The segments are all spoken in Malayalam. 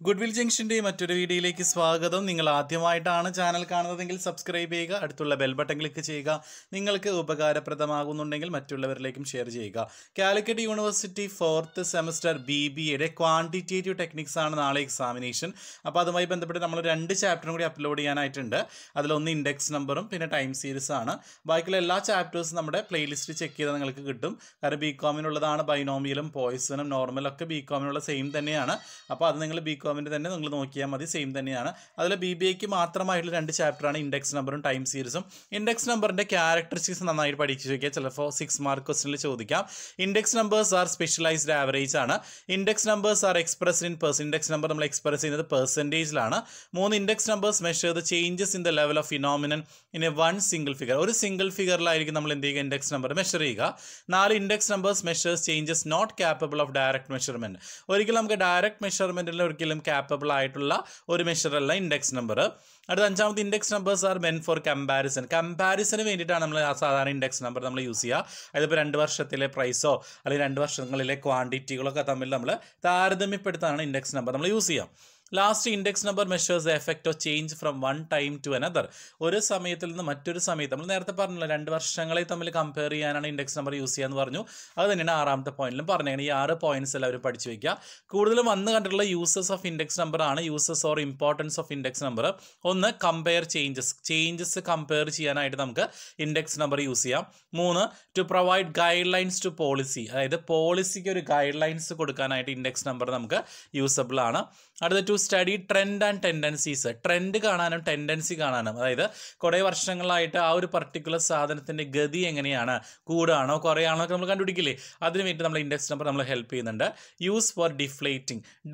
ഗുഡ്വിൽ ജംഗ്ഷൻ്റെ മറ്റൊരു വീഡിയോയിലേക്ക് സ്വാഗതം. നിങ്ങൾ ആദ്യമായിട്ടാണ് ചാനൽ കാണുന്നതെങ്കിൽ സബ്സ്ക്രൈബ് ചെയ്യുക, അടുത്തുള്ള ബെൽ ബട്ടൺ ക്ലിക്ക് ചെയ്യുക. നിങ്ങൾക്ക് ഉപകാരപ്രദമാകുന്നുണ്ടെങ്കിൽ മറ്റുള്ളവരിലേക്കും ഷെയർ ചെയ്യുക. കാലിക്കറ്റ് യൂണിവേഴ്സിറ്റി 4th സെമസ്റ്റർ BBAയുടെ ക്വാണ്ടിറ്റേറ്റീവ് ടെക്നിക്സ് ആണ് നാളെ എക്സാമിനേഷൻ. അപ്പോൾ അതുമായി ബന്ധപ്പെട്ട് നമ്മൾ 2 ചാപ്റ്ററും കൂടി അപ്ലോഡ് ചെയ്യാനായിട്ടുണ്ട്. അതിലൊന്ന് ഇൻഡെക്സ് നമ്പറും പിന്നെ ടൈം സീരീസ് ആണ്. ബാക്കിയുള്ള എല്ലാ ചാപ്റ്റേഴ്സും നമ്മുടെ പ്ലേലിസ്റ്റ് ചെക്ക് ചെയ്താൽ നിങ്ങൾക്ക് കിട്ടും. കാരണം BCOMനുള്ളതാണ് ബൈനോമിയലും പോയിസണും നോർമലും ഒക്കെ BCOMനുള്ള സെയിം തന്നെയാണ്. അപ്പോൾ അത് നിങ്ങൾ BCOMൻ്റെ തന്നെ നിങ്ങൾ നോക്കിയാൽ മതി, സെയിം തന്നെയാണ്. അതിൽ BBAക്ക് മാത്രമായിട്ടുള്ള 2 ചാപ്റ്ററാണ് ഇൻഡെക്സ് നമ്പറും ടൈം സീരീസും. ഇൻഡെക്സ് നമ്പറിൻ്റെ ക്യാരക്ടറിസ്റ്റിക്സ് നന്നായിട്ട് പഠിച്ചു വയ്ക്കുക, ചിലപ്പോൾ 6 മാർക്ക് ക്വസ്റ്റനിൽ ചോദിക്കാം. Index numbers are specialised average ആണ്. Index numbers are expressed in percent. Index number നമ്മൾ എക്സ്പ്രസ് ചെയ്യുന്നത് പെർസെൻറ്റേജിലാണ്. 3 index numbers measure the changes in the level of phenomenon in a one single figure. ഒരു സിംഗിൾ ഫിഗറിലായിരിക്കും നമ്മൾ എന്ത് ചെയ്യുക, ഇൻഡെക്സ് നമ്പർ മെഷർ ചെയ്യുക. 4 index numbers measures changes not capable of direct measurement. ഒരിക്കലും നമുക്ക് ഡയറക്റ്റ് മെഷർമെൻറ്റിൽ ഒരിക്കലും കാപ്പബിൾ ആയിട്ടുള്ള ഒരു മെഷറല്ല ഇൻഡെക്സ് നമ്പർ. അടുത്ത 5ാമത്തെ index numbers are meant for comparison. കമ്പാരിസന് വേണ്ടിയിട്ടാണ് നമ്മൾ സാധാരണ ഇൻഡെക്സ് നമ്പർ നമ്മൾ യൂസ് ചെയ്യുക. അതിപ്പോൾ 2 വർഷത്തിലെ പ്രൈസോ അല്ലെങ്കിൽ 2 വർഷങ്ങളിലെ ക്വാണ്ടിറ്റികളൊക്കെ തമ്മിൽ നമ്മൾ താരതമ്യപ്പെടുത്താനാണ് ഇൻഡെക്സ് നമ്പർ നമ്മൾ യൂസ് ചെയ്യുക. Last index number measures the effect of change from one time to another. ഒരു സമയത്തിൽ നിന്ന് മറ്റൊരു സമയത്ത്, നമ്മൾ നേരത്തെ പറഞ്ഞല്ലോ 2 വർഷങ്ങളെ തമ്മിൽ കമ്പയർ ചെയ്യാനാണ് ഇൻഡെക്സ് നമ്പർ യൂസ് ചെയ്യാന്ന് പറഞ്ഞു. അത് തന്നെയാണ് 6ാമത്തെ പോയിന്റിലും പറഞ്ഞത്. ഈ 6 പോയിന്റ്സ് എല്ലാവരും പഠിച്ചു വയ്ക്കുക. കൂടുതലും വന്ന് കണ്ടിട്ടുള്ള യൂസസ് ഓഫ് ഇൻഡെക്സ് നമ്പർ ആണ്. Uses or importance of index number. ഒന്ന്, കമ്പയർ ചേഞ്ചസ് കമ്പയർ ചെയ്യാനായിട്ട് നമുക്ക് ഇൻഡെക്സ് നമ്പർ യൂസ് ചെയ്യാം. 3, to provide guide lines to policy. അതായത് പോളിസിക്ക് ഒരു ഗൈഡ് ലൈൻസ് കൊടുക്കാനായിട്ട് ഇൻഡെക്സ് നമ്പർ നമുക്ക് യൂസബിൾ ആണ്. അടുത്ത, to study trend and tendencies. Trend കാണാനും ടെൻഡൻസി കാണാനും, അതായത് കുറേ വർഷങ്ങളായിട്ട് ആ ഒരു പർട്ടിക്കുലർ സാധനത്തിൻ്റെ ഗതി എങ്ങനെയാണ്, കൂടുകയാണോ കുറയാണോ ഒക്കെ നമ്മൾ കണ്ടുപിടിക്കില്ലേ, അതിന് വേണ്ടി നമ്മൾ ഇൻഡെക്സ് നമ്പർ നമ്മൾ ഹെൽപ്പ് ചെയ്യുന്നുണ്ട്. യൂസ് ഫോർ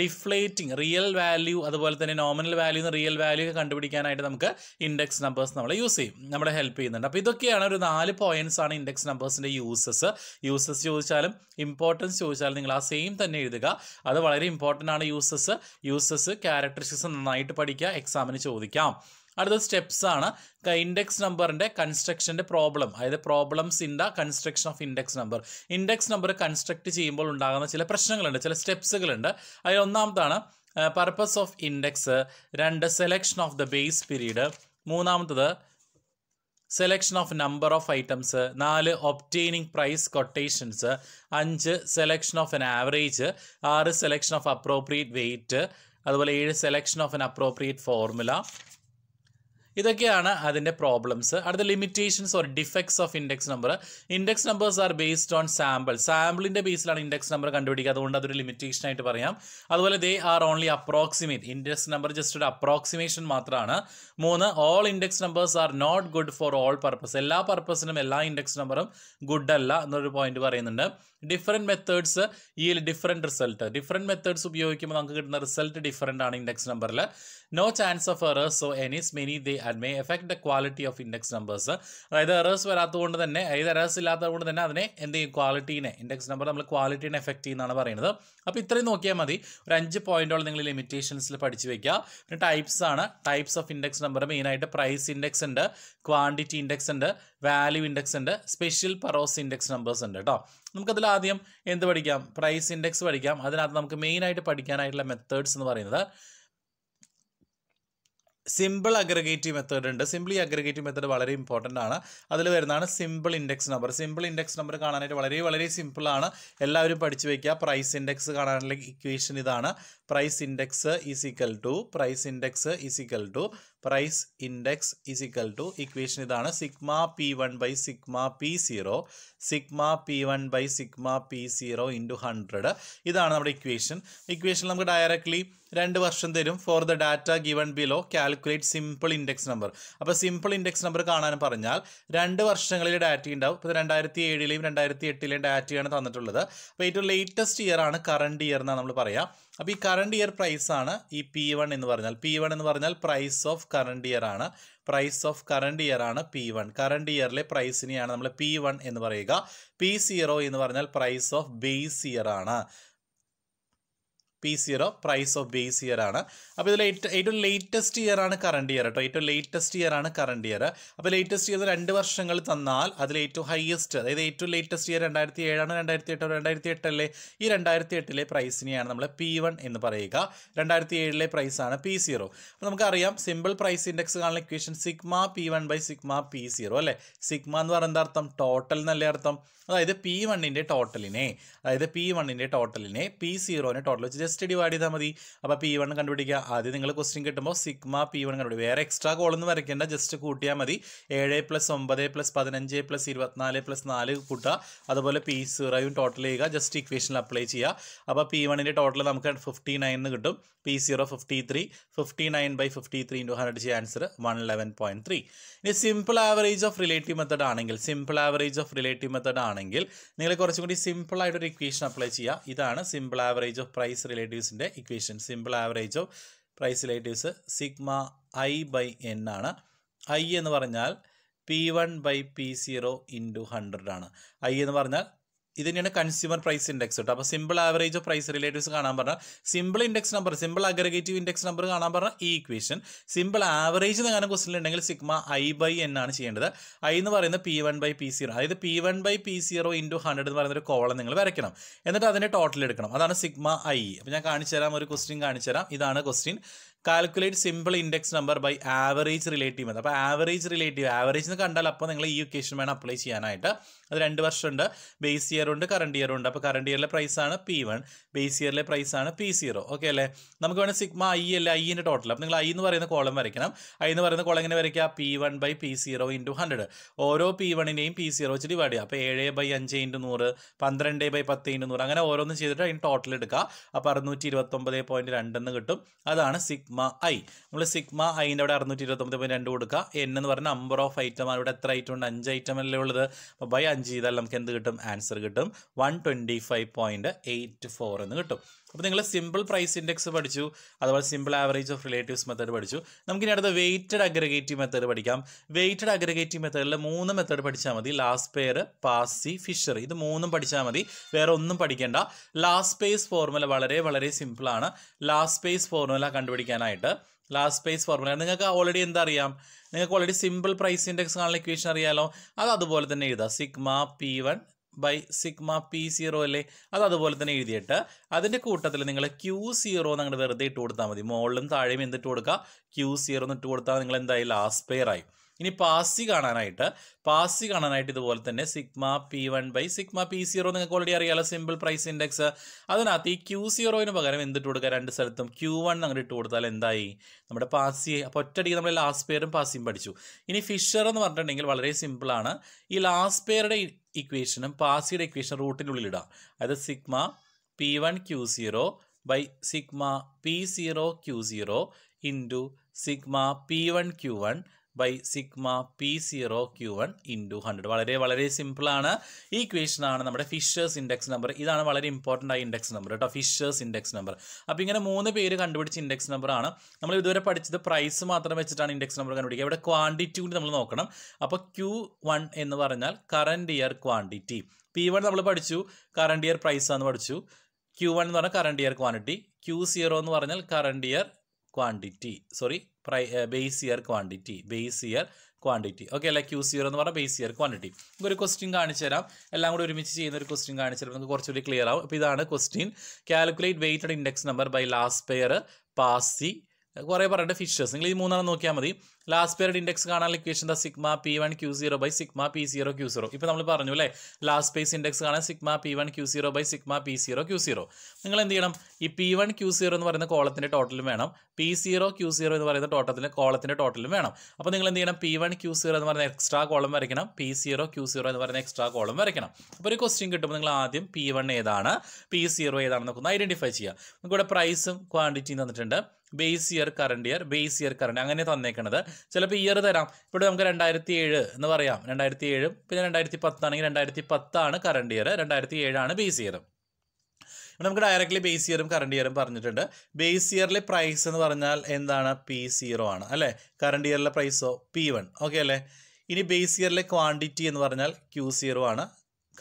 ഡിഫ്ലേറ്റിംഗ് റിയൽ വാല്യൂ, അതുപോലെ തന്നെ നോമിനൽ വാല്യൂ റിയൽ വാല്യൂ ഒക്കെ കണ്ടുപിടിക്കാനായിട്ട് നമുക്ക് ഇൻഡെക്സ് നമ്പേഴ്സ് നമ്മൾ യൂസ് ചെയ്യും, നമ്മളെ ഹെൽപ്പ് ചെയ്യുന്നുണ്ട്. അപ്പോൾ ഇതൊക്കെയാണ് ഒരു 4 പോയിന്റ്സ് ആണ് ഇൻഡെക്സ് നമ്പേഴ്സിൻ്റെ യൂസസ് ചോദിച്ചാലും ഇമ്പോർട്ടൻസ് ചോദിച്ചാലും നിങ്ങൾ ആ സെയിം തന്നെ എഴുതുക. അത് വളരെ ഇമ്പോർട്ടൻ്റ് ആണ്. യൂസസ് ക്യാരക്ടറിസ്റ്റിക്സ് നന്നായിട്ട് പഠിക്കുക, എക്സാമിന് ചോദിക്കാം. അടുത്ത സ്റ്റെപ്സ് ആണ് ഇൻഡെക്സ് നമ്പറിൻ്റെ കൺസ്ട്രക്ഷൻ്റെ പ്രോബ്ലം, അതായത് problems in the construction of index number. Index number construct ചെയ്യുമ്പോൾ ഉണ്ടാകുന്ന ചില പ്രശ്നങ്ങളുണ്ട്, ചില സ്റ്റെപ്സുകളുണ്ട്. അതിൽ ഒന്നാമതാണ് purpose of index. 2, selection of the base period. 3ാമത്തത് selection of number of items. 4, obtaining price quotations. 5, selection of an average. 6, selection of appropriate weight. അതുപോലെ 7, selection of an appropriate formula. ഇതൊക്കെയാണ് അതിൻ്റെ പ്രോബ്ലംസ്. അടുത്ത, limitations or defects of index number. Index numbers are based on സാമ്പിളിൻ്റെ ബേസിലാണ് ഇൻഡെക്സ് നമ്പർ കണ്ടുപിടിക്കുക, അതുകൊണ്ട് അതൊരു ലിമിറ്റേഷൻ ആയിട്ട് പറയാം. അതുപോലെ they are only approximate. Index number just ഒരു അപ്രോക്സിമേഷൻ മാത്രമാണ്. 3, all index numbers are not good for all purpose. എല്ലാ പർപ്പസിനും എല്ലാ ഇൻഡെക്സ് നമ്പറും ഗുഡ് അല്ല എന്നൊരു പോയിന്റ് പറയുന്നുണ്ട്. Different methods different result. Different methods ഉപയോഗിക്കുമ്പോൾ നമുക്ക് കിട്ടുന്ന റിസൾട്ട് ഡിഫറെൻ്റ് ആണ് ഇൻഡെക്സ് നമ്പറിൽ. No chance of errors, so as many they may affect the quality of index numbers. അതായത് എറേഴ്സ് വരാത്തതുകൊണ്ട് തന്നെ, അതായത് എറേഴ്സ് ഇല്ലാത്തതുകൊണ്ട് തന്നെ അതിനെ എന്ത് ചെയ്യും, ക്വാളിറ്റീനെ, ഇൻഡെക്സ് നമ്പർ നമ്മൾ ക്വാളിറ്റീനെ എഫക്ട് ചെയ്യുന്നതാണ് പറയുന്നത്. അപ്പോൾ ഇത്രയും നോക്കിയാൽ മതി. ഒരു 5 പോയിന്റോളം നിങ്ങൾ ലിമിറ്റേഷൻസിൽ പഠിച്ചു വയ്ക്കുക. പിന്നെ ടൈപ്സ് ആണ്. ടൈപ്സ് ഓഫ് ഇൻഡെക്സ് നമ്പർ മെയിനായിട്ട് പ്രൈസ് ഇൻഡെക്സ് ഉണ്ട്, ക്വാണ്ടിറ്റി ഇൻഡെക്സ് ഉണ്ട്, വാല്യൂ ഇൻഡെക്സ് ഉണ്ട്, സ്പെഷ്യൽ പർപ്പസ് ഇൻഡെക്സ് നമ്പേഴ്സ് ഉണ്ട് കേട്ടോ. നമുക്കതിൽ ആദ്യം എന്ത് പഠിക്കാം, പ്രൈസ് ഇൻഡെക്സ് പഠിക്കാം. അതിനകത്ത് നമുക്ക് മെയിനായിട്ട് പഠിക്കാനായിട്ടുള്ള മെത്തേഡ്സ് എന്ന് പറയുന്നത് സിമ്പിൾ അഗ്രഗേറ്റീവ് മെത്തേഡ് ഉണ്ട്. സിംപ്ലി അഗ്രഗേറ്റീവ് മെത്തേഡ് വളരെ ഇമ്പോർട്ടൻ്റ് ആണ്. അതിൽ വരുന്നതാണ് simple index number. Simple index number കാണാനായിട്ട് വളരെ വളരെ സിമ്പിളാണ്, എല്ലാവരും പഠിച്ചു വയ്ക്കുക. പ്രൈസ് ഇൻഡെക്സ് കാണാനുള്ള ഇക്വേഷൻ ഇതാണ്. Price index is equal to equation ഇതാണ്. Sigma P1 by sigma P0 into 100. ഇതാണ് നമ്മുടെ ഇക്വേഷൻ നമുക്ക് ഡയറക്ട്ലി 2 വർഷം തരും. For the data given below calculate simple index number. അപ്പോൾ സിമ്പിൾ ഇൻഡെക്സ് നമ്പർ കാണാൻ പറഞ്ഞാൽ 2 വർഷങ്ങളിൽ ഡാറ്റ ഉണ്ടാവും. ഇപ്പോൾ 2007ലെയും 2008ലെയും ഡാറ്റയാണ് തന്നിട്ടുള്ളത്. അപ്പോൾ ഏറ്റവും ലേറ്റസ്റ്റ് ഇയർ ആണ് കറണ്ട് ഇയർ എന്നാണ് നമ്മൾ പറയാം. അപ്പോൾ ഈ കറണ്ട് ഇയർ പ്രൈസ് ആണ് ഈ P1 എന്ന് പറഞ്ഞാൽ പ്രൈസ് ഓഫ് കറണ്ട് ഇയർ ആണ്. P1. കറണ്ട് ഇയറിലെ പ്രൈസിനെയാണ് നമ്മൾ P1 എന്ന് പറയുക. P0 എന്ന് പറഞ്ഞാൽ പ്രൈസ് ഓഫ് ബേസ് ഇയർ ആണ്. P0 price of base year ആണ്. അപ്പോൾ ഇതിൽ ഏറ്റവും ലേറ്റസ്റ്റ് ഇയർ ആണ് കറണ്ട് ഇയർ കേട്ടോ. ഏറ്റവും ലേറ്റസ്റ്റ് ഇയർ ആണ് കറണ്ട് ഇയർ. അപ്പോൾ ലേറ്റസ്റ്റ് ഇയർ 2 വർഷങ്ങൾ തന്നാൽ അതിൽ ഏറ്റവും ഹയസ്റ്റ്, അതായത് ഏറ്റവും ലേറ്റസ്റ്റ് ഇയർ 2007 ആണ്, 2008 2008 അല്ലേ, ഈ 2008 പ്രൈസിനെയാണ് നമ്മൾ P1 എന്ന് പറയുക. 2007 പ്രൈസാണ് P0. അപ്പോൾ നമുക്കറിയാം സിമ്പിൾ പ്രൈസ് ഇൻഡെക്സ് കാണുന്ന equation sigma P1 by sigma P0 അല്ലേ. സിഗ്മ എന്ന് പറയുന്നത് അർത്ഥം ടോട്ടൽ എന്നല്ലേ അർത്ഥം. അതായത് P1ൻ്റെ ടോട്ടലിനെ P0നെ ടോട്ടൽ വെച്ച് ജസ്റ്റ് ഡിവൈഡ് ചെയ്താൽ മതി. അപ്പോൾ P1 കണ്ടുപിടിക്കുക. ആദ്യം നിങ്ങൾ ക്വസ്റ്റ്യൻ കിട്ടുമ്പോൾ സിഗ്മ P1 കണ്ടുപിടിക്കുക. വേറെ എക്സ്ട്രാ കോളൊന്നും വരയ്ക്കേണ്ട, ജസ്റ്റ് കൂട്ടിയാൽ മതി. 7 + 9 + 15 + 24 + 4 കൂട്ടുക. അതുപോലെ P0യും ടോട്ടൽ ചെയ്യുക, ജസ്റ്റ് ഇക്വേഷനിൽ അപ്ലൈ ചെയ്യുക. അപ്പോൾ P1ൻ്റെ ടോട്ടൽ നമുക്ക് 59 എന്ന് കിട്ടും. P0 53, 59/53 × 100 ചെയ്യുക, ആൻസർ 111.3. ഇനി simple average of relative method ആണെങ്കിൽ നിങ്ങൾ കുറച്ചും കൂടി സിമ്പിൾ ആയിട്ടൊരു ഇക്വേഷൻ അപ്ലൈ ചെയ്യുക. ഇതാണ് സിമ്പിൾ ആവറേജ് ഓഫ് പ്രൈസ് റിലേറ്റീവ്സിൻ്റെ equation. Simple average of price relatives sigma I/N ആണ്. I എന്ന് പറഞ്ഞാൽ P1/P0 × 100 ആണ്. I എന്ന് പറഞ്ഞാൽ ഇത് തന്നെയാണ് കൺസ്യൂമർ പ്രൈസ് ഇൻഡെക്സ് കേട്ടോ. അപ്പോൾ simple average of price relatives കാണാൻ പറഞ്ഞാൽ സിമ്പിൾ അഗ്രഗേറ്റീവ് ഇൻഡെക്സ് നമ്പർ കാണാൻ പറഞ്ഞാൽ ഈ ഇക്വേഷൻ. സിമ്പിൾ ആവറേജ് എന്ന് കാണാൻ ക്വസ്റ്റ്യൻ ഉണ്ടെങ്കിൽ സിഗ്മ I/N ആണ് ചെയ്യേണ്ടത്. I എന്ന് പറയുന്നത് P1/P0, അതായത് P1/P0 × 100 എന്ന് പറയുന്ന ഒരു കോളം നിങ്ങൾ വരയ്ക്കണം. എന്നിട്ട് അതിൻ്റെ ടോട്ടൽ എടുക്കണം. അതാണ് സിഗ്മ I. അപ്പോൾ ഞാൻ കാണിച്ചു തരാം, ഒരു ക്വസ്റ്റ്യൻ കാണിച്ചു തരാം. ഇതാണ് question. Calculate simple index number by average relative method. അപ്പോൾ ആവറേജ് എന്ന് കണ്ടാൽ അപ്പോൾ നിങ്ങൾ ഈ ഇക്വേഷൻ വേണം അപ്ലൈ ചെയ്യാനായിട്ട്. അത് 2 വർഷമുണ്ട്, ബേസ് ഇയർ ഉണ്ട്, കറണ്ട് ഇയർ ഉണ്ട്. അപ്പോൾ കറണ്ട് ഇയറിലെ പ്രൈസാണ് P1, ബേസ് ഇയറിലെ പ്രൈസാണ് P0. ഓക്കെ അല്ലേ. നമുക്ക് വേണം സിഗ്മ I അല്ലേ, Iൻ്റെ ടോട്ടൽ. അപ്പോൾ നിങ്ങൾ I എന്ന് പറയുന്ന കോളം വരയ്ക്കണം. I എന്ന് പറയുന്ന കോളം എങ്ങനെ വരയ്ക്കുക? P1/P0 × 100. ഓരോ P1നെയും P0 വെച്ച് ഡിവൈഡ് ചെയ്യുക. അപ്പോൾ 7/5 × 100, 12/10 × 100, അങ്ങനെ ഓരോന്നും ചെയ്തിട്ട് അതിന് ടോട്ടൽ എടുക്കുക. അപ്പോൾ 629.2 എന്ന് കിട്ടും. അതാണ് സിഗ്മ I. നമ്മൾ സിഗ്മ Iൻ്റെ അവിടെ 629.2 കൊടുക്കുക. N എന്ന് പറഞ്ഞ നമ്പർ ഓഫ് ഐറ്റം ആണ്. ഇവിടെ എത്ര ഐറ്റം ഉണ്ട്? 5 ഐറ്റം അല്ലേ ഉള്ളത്. അപ്പോൾ ബൈ 5 ചെയ്താൽ നമുക്ക് എന്ത് കിട്ടും? ആൻസർ കിട്ടും 125.84 എന്ന് കിട്ടും. അപ്പോൾ നിങ്ങൾ സിമ്പിൾ പ്രൈസ് ഇൻഡെക്സ് പഠിച്ചു, അതുപോലെ simple average of relatives method പഠിച്ചു. നമുക്കിനി അടുത്ത വെയ്റ്റഡ് അഗ്രഗേറ്റീവ് മെത്തേഡ് പഠിക്കാം. വെയ്റ്റഡ് അഗ്രഗേറ്റീവ് മെത്തേഡിൽ 3 മെത്തേഡ് പഠിച്ചാൽ മതി. Laspeyres, Paasche, Fisher. ഇത് 3ഉം പഠിച്ചാൽ മതി, വേറെ ഒന്നും പഠിക്കേണ്ട. ലാസ്റ്റ് പേസ് ഫോർമുല വളരെ വളരെ സിമ്പിളാണ്. ലാസ്റ്റ് പേസ് ഫോർമുല കണ്ടുപിടിക്കാനായിട്ട് നിങ്ങൾക്ക് ഓൾറെഡി എന്താ അറിയാം? നിങ്ങൾക്ക് ഓൾറെഡി സിമ്പിൾ പ്രൈസ് ഇൻഡെക്സ് കാണുന്ന ഇക്വേഷൻ അറിയാലോ. അത് അതുപോലെ തന്നെ എഴുതാം. Sigma P1 by sigma P0 അല്ലേ, അത് അതുപോലെ തന്നെ എഴുതിയിട്ട് അതിൻ്റെ കൂട്ടത്തിൽ നിങ്ങൾ Q0 അങ്ങോട്ട് വെറുതെ ഇട്ട് കൊടുത്താൽ മതി. മുകളിലും താഴെയും എന്തിട്ട് കൊടുക്കുക? Q0 എന്ന് ഇട്ട് കൊടുത്താൽ നിങ്ങൾ എന്തായി? ലാസ്റ്റ് പെയർ ആയി. ഇനി പാസി കാണാനായിട്ട് ഇതുപോലെ തന്നെ sigma P1 by sigma P0 നിങ്ങൾക്ക് ഓൾറെഡി അറിയാലോ, സിമ്പിൾ പ്രൈസ് ഇൻഡെക്സ്. അതിനകത്ത് ഈ Q0ന് പകരം എന്തിട്ട് കൊടുക്കുക? 2 സ്ഥലത്തും Q1 അങ്ങോട്ട് ഇട്ട് കൊടുത്താൽ എന്തായി? നമ്മുടെ പാസി. അപ്പോൾ ഒറ്റയടിക്ക് നമ്മൾ ലാസ്റ്റ് പെയറും പാസിയും പഠിച്ചു. ഇനി ഫിഷർ എന്ന് പറഞ്ഞിട്ടുണ്ടെങ്കിൽ വളരെ സിമ്പിളാണ്. ഈ ലാസ്റ്റ് പെയറുടെ ഇക്വേഷനും പാസിയുടെ ഇക്വേഷൻ റൂട്ടിൻ്റെ ഉള്ളിൽ ഇടാം. അതായത് sigma P1 Q0 by sigma P0 Q0 into sigma P1 Q1 by sigma P0 Q1 × 100. വളരെ വളരെ സിമ്പിളാണ്. ഈ ഇക്വേഷനാണ് നമ്മുടെ ഫിഷേഴ്സ് ഇൻഡെക്സ് നമ്പർ. ഇതാണ് വളരെ ഇമ്പോർട്ടൻ്റ് ആയ ഇൻഡെക്സ് നമ്പർ കേട്ടോ, ഫിഷേഴ്സ് ഇൻഡെക്സ് നമ്പർ. അപ്പോൾ ഇങ്ങനെ 3 പേര് കണ്ടുപിടിച്ച ഇൻഡെക്സ് നമ്പറാണ്. നമ്മൾ ഇതുവരെ പഠിച്ചത് പ്രൈസ് മാത്രം വെച്ചിട്ടാണ് ഇൻഡെക്സ് നമ്പർ കണ്ടുപിടിക്കുക. ഇവിടെ ക്വാണ്ടിറ്റി കൂടി നമ്മൾ നോക്കണം. അപ്പോൾ Q1 എന്ന് പറഞ്ഞാൽ കറണ്ട് ഇയർ ക്വാണ്ടിറ്റി. P1 നമ്മൾ പഠിച്ചു, കറണ്ട് ഇയർ പ്രൈസ് ആണെന്ന് പഠിച്ചു. Q1 എന്ന് പറഞ്ഞാൽ കറണ്ട് ഇയർ ക്വാണ്ടിറ്റി. Q0 എന്ന് പറഞ്ഞാൽ current year quantity, base year quantity. Okay അല്ലേ. Q0 എന്ന് പറഞ്ഞാൽ ബേസ് ഇയർ ക്വാണ്ടിറ്റി. ഒരു ക്വസ്റ്റ്യൻ കാണിച്ചു തരാം. എല്ലാം കൂടി ഒരുമിച്ച് ചെയ്യുന്ന ഒരു ക്വസ്റ്റ്യൻ കാണിച്ചു തരാം, നമുക്ക് കുറച്ചുകൂടി ക്ലിയർ ആവും. അപ്പോൾ ഇതാണ് question. Calculate weighted index number by Laspeyres, Paasche, കുറേ പറഞ്ഞിട്ട് ഫിഷേഴ്സ്. നിങ്ങൾ ഈ 3 നോക്കിയാൽ മതി. ലാസ്റ്റ് പെയർഡ് ഇൻഡെക്സ് കാണാനുള്ള equation sigma P1 Q0 by sigma P0 Q0. ഇപ്പോൾ നമ്മൾ പറഞ്ഞു അല്ലേ, ലാസ്റ്റ് പേസ് ഇൻഡെക്സ് കാണാൻ sigma P1 Q0 by sigma P0 Q0. നിങ്ങൾ എന്ത് ചെയ്യണം? ഈ P1 Q0 എന്ന് പറയുന്ന കോളത്തിൻ്റെ ടോട്ടലും വേണം, P0 Q0 എന്ന് പറയുന്ന കോളത്തിൻ്റെ ടോട്ടലും വേണം. അപ്പോൾ നിങ്ങൾ എന്ത് ചെയ്യണം? P1 Q0 എന്ന് പറയുന്ന എക്സ്ട്രാ കോളം വരയ്ക്കണം, P0 Q0 എന്ന് പറയുന്ന എക്സ്ട്രാ കോളം വരയ്ക്കണം. അപ്പോൾ ഒരു ക്വസ്റ്റ്യൻ കിട്ടുമ്പോൾ നിങ്ങൾ ആദ്യം P1 ഏതാണ്, P0 ഏതാണെന്ന് നോക്കുന്നത് ഐഡൻറ്റിഫൈ ചെയ്യുക. നമുക്ക് ഇവിടെ പ്രൈസും ക്വാണ്ടിറ്റിയും തന്നിട്ടുണ്ട്. ബേസ് ഇയർ, കറണ്ട് അങ്ങനെ തന്നേക്കണത്. ചിലപ്പോൾ ഇയർ തരാം. ഇവിടെ നമുക്ക് 2007 എന്ന് പറയാം. 2007 പിന്നെ 2010 ആണെങ്കിൽ 2010 കറണ്ട് ഇയർ, 2007 ബേസ് ഇയർ. നമുക്ക് ഡയറക്റ്റ്ലി ബേസ് ഇയറും കറണ്ട് ഇയറും പറഞ്ഞിട്ടുണ്ട്. ബേസ് ഇയറിലെ പ്രൈസ് എന്ന് പറഞ്ഞാൽ എന്താണ്? P0 ആണ് അല്ലേ. Current ഇയറിലെ പ്രൈസോ P1. ഓക്കെ അല്ലേ. ഇനി ബേസ് ഇയറിലെ ക്വാണ്ടിറ്റി എന്ന് പറഞ്ഞാൽ Q0 ആണ്.